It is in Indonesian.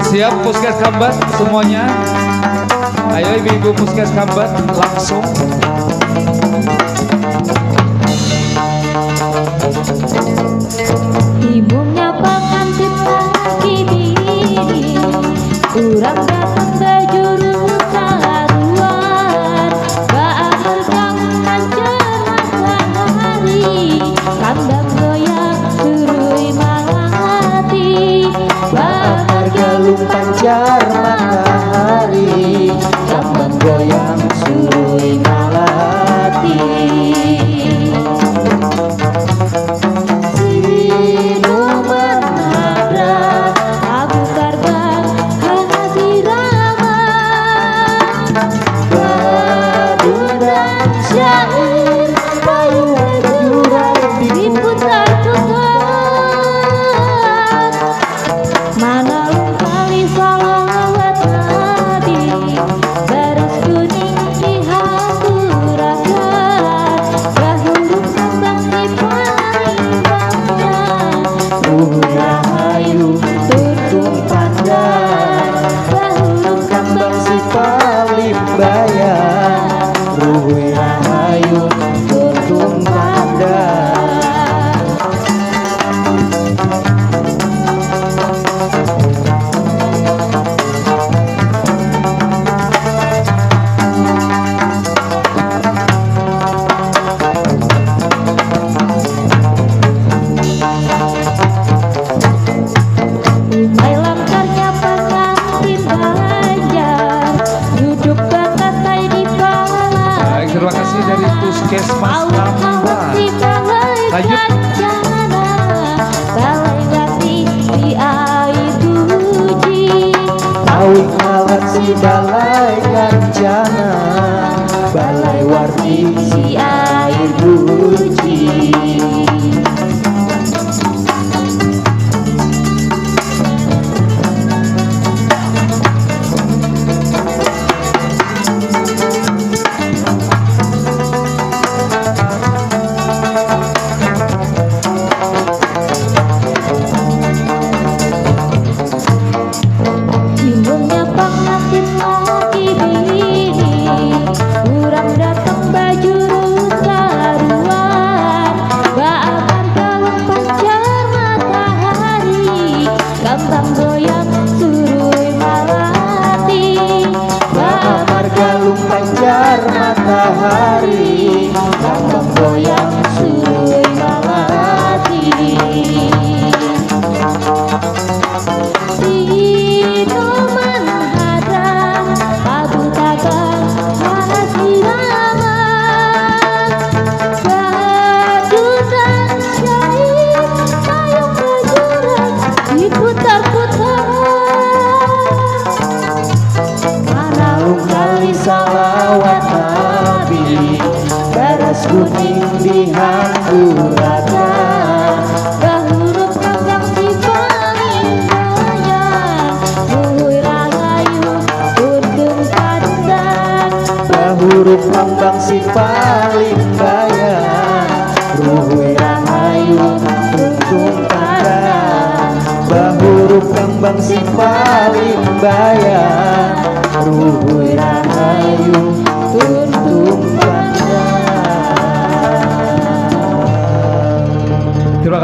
Siap Puskes Kambat semuanya. Ayo ibu-ibu Puskes Kambat langsung. Ibunya pengantin lagi bini, kurang datang bajuru karuan, baar kangen cerah hari, kandang goyang surui malang hati, baar galung pancar matahari, kandang goyang surui malang hati. Terima kasih dari Puskesmas Tambah. Lanjut. Balai Warti di air puji, Kawin alat si balai kancana, Balai Warti si air puji. Kambang goyang surui malati, Baamar galung pancar matahari, kambang goyang surui malati. Dino manhadang abu tagang hasirama, badutan syair payung berjurak diputar-putar. Manalung kali salawat Nabi, beras kuning di hangurakan. Bahuruf kambang si paling banyak, buhui rahayu undung pandan. Bahuruf kambang si paling bayan, ruhui rahayu untung pandan. Bahuruf kambang si paling bayan, ruhui rahayu